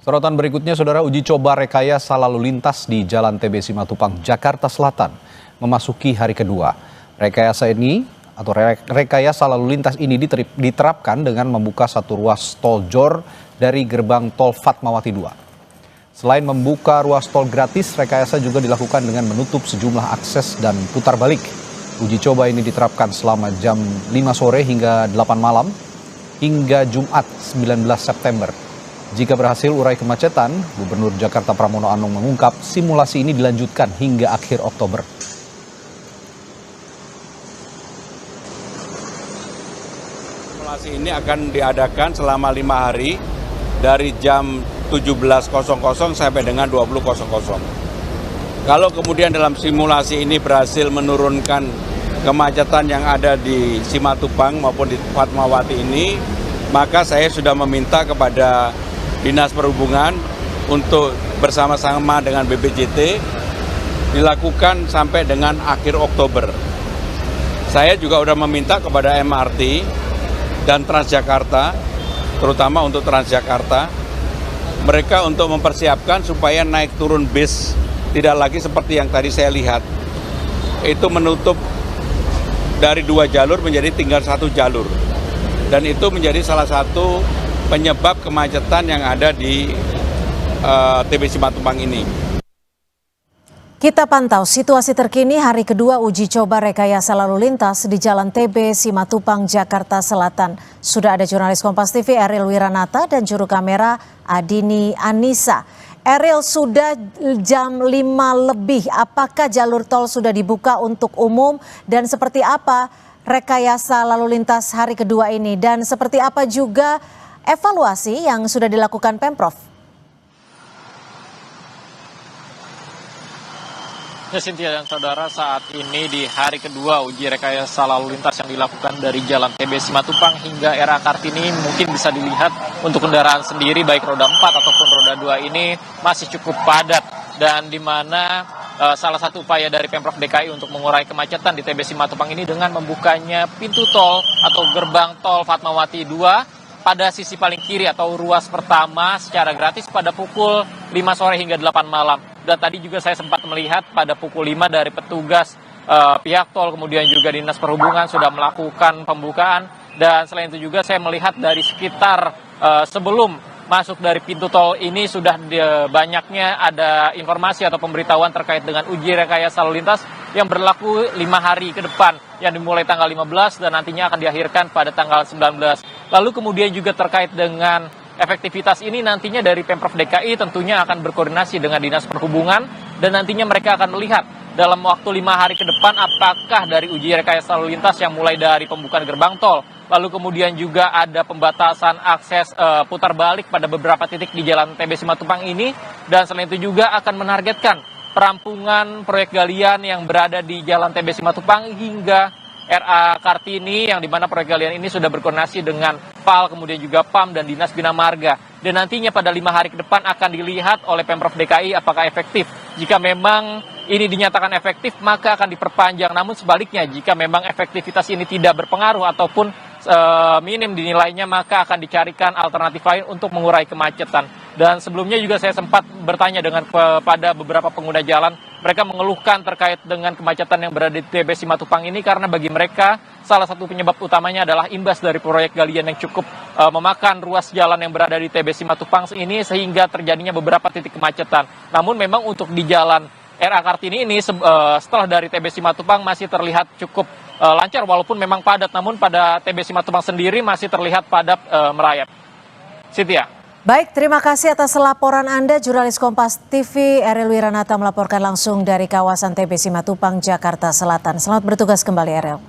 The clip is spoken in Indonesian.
Sorotan berikutnya, Saudara, uji coba rekayasa lalu lintas di Jalan TB Simatupang, Jakarta Selatan memasuki hari kedua. Rekayasa lalu lintas ini diterapkan dengan membuka satu ruas tol JOR dari gerbang tol Fatmawati 2. Selain membuka ruas tol gratis, rekayasa juga dilakukan dengan menutup sejumlah akses dan putar balik. Uji coba ini diterapkan selama jam 5 sore hingga 8 malam hingga Jumat 19 September. Jika berhasil urai kemacetan, Gubernur Jakarta Pramono Anung mengungkap simulasi ini dilanjutkan hingga akhir Oktober. Simulasi ini akan diadakan selama 5 hari dari jam 17.00 sampai dengan 20.00. Kalau kemudian dalam simulasi ini berhasil menurunkan kemacetan yang ada di Simatupang maupun di Fatmawati ini, maka saya sudah meminta kepada Dinas Perhubungan untuk bersama-sama dengan BPJT dilakukan sampai dengan akhir Oktober. Saya juga sudah meminta kepada MRT dan Transjakarta, terutama untuk Transjakarta, mereka untuk mempersiapkan supaya naik turun bis tidak lagi seperti yang tadi saya lihat. Itu menutup dari 2 jalur menjadi tinggal 1 jalur. Dan itu menjadi salah satu penyebab kemacetan yang ada di TB Simatupang ini. Kita pantau situasi terkini hari kedua uji coba rekayasa lalu lintas di Jalan TB Simatupang, Jakarta Selatan. Sudah ada jurnalis Kompas TV Ariel Wiranata dan juru kamera Adini Anissa. Ariel, sudah jam 5 lebih, apakah jalur tol sudah dibuka untuk umum dan seperti apa rekayasa lalu lintas hari kedua ini, dan seperti apa juga evaluasi yang sudah dilakukan Pemprov? Ya, Cynthia dan saudara, saat ini di hari kedua uji rekayasa lalu lintas yang dilakukan dari Jalan TB Simatupang hingga RA Kartini, mungkin bisa dilihat untuk kendaraan sendiri baik roda 4 ataupun roda 2 ini masih cukup padat, dan di mana salah satu upaya dari Pemprov DKI untuk mengurai kemacetan di TB Simatupang ini dengan membukanya pintu tol atau gerbang tol Fatmawati 2 pada sisi paling kiri atau ruas pertama secara gratis pada pukul 5 sore hingga 8 malam. Dan tadi juga saya sempat melihat pada pukul 5 dari petugas pihak tol, kemudian juga Dinas Perhubungan sudah melakukan pembukaan. Dan selain itu juga saya melihat dari sekitar sebelum masuk dari pintu tol ini sudah banyaknya ada informasi atau pemberitahuan terkait dengan uji rekayasa lalu lintas yang berlaku 5 hari ke depan, yang dimulai tanggal 15 dan nantinya akan diakhirkan pada tanggal 19. Lalu kemudian juga terkait dengan efektivitas ini, nantinya dari Pemprov DKI tentunya akan berkoordinasi dengan Dinas Perhubungan dan nantinya mereka akan melihat dalam waktu 5 hari ke depan apakah dari uji rekayasa lalu lintas yang mulai dari pembukaan gerbang tol, lalu kemudian juga ada pembatasan akses putar balik pada beberapa titik di Jalan TB Simatupang ini, dan selain itu juga akan menargetkan perampungan proyek galian yang berada di Jalan TB Simatupang hingga RA Kartini, yang dimana proyek galian ini sudah berkoordinasi dengan PAL, kemudian juga PAM dan Dinas Bina Marga. Dan nantinya pada 5 hari ke depan akan dilihat oleh Pemprov DKI apakah efektif. Jika memang ini dinyatakan efektif, maka akan diperpanjang. Namun sebaliknya, jika memang efektivitas ini tidak berpengaruh ataupun minim dinilainya, maka akan dicarikan alternatif lain untuk mengurai kemacetan. Dan sebelumnya juga saya sempat bertanya pada beberapa pengguna jalan. Mereka mengeluhkan terkait dengan kemacetan yang berada di TB Simatupang ini karena bagi mereka salah satu penyebab utamanya adalah imbas dari proyek galian yang cukup memakan ruas jalan yang berada di TB Simatupang ini, sehingga terjadinya beberapa titik kemacetan. Namun memang untuk di jalan RA Kartini ini setelah dari TB Simatupang masih terlihat cukup lancar walaupun memang padat, namun pada TB Simatupang sendiri masih terlihat padat merayap. Cynthia. Baik, terima kasih atas laporan Anda, jurnalis Kompas TV Ariel Wiranata melaporkan langsung dari kawasan TB Simatupang, Jakarta Selatan. Selamat bertugas kembali, Ariel.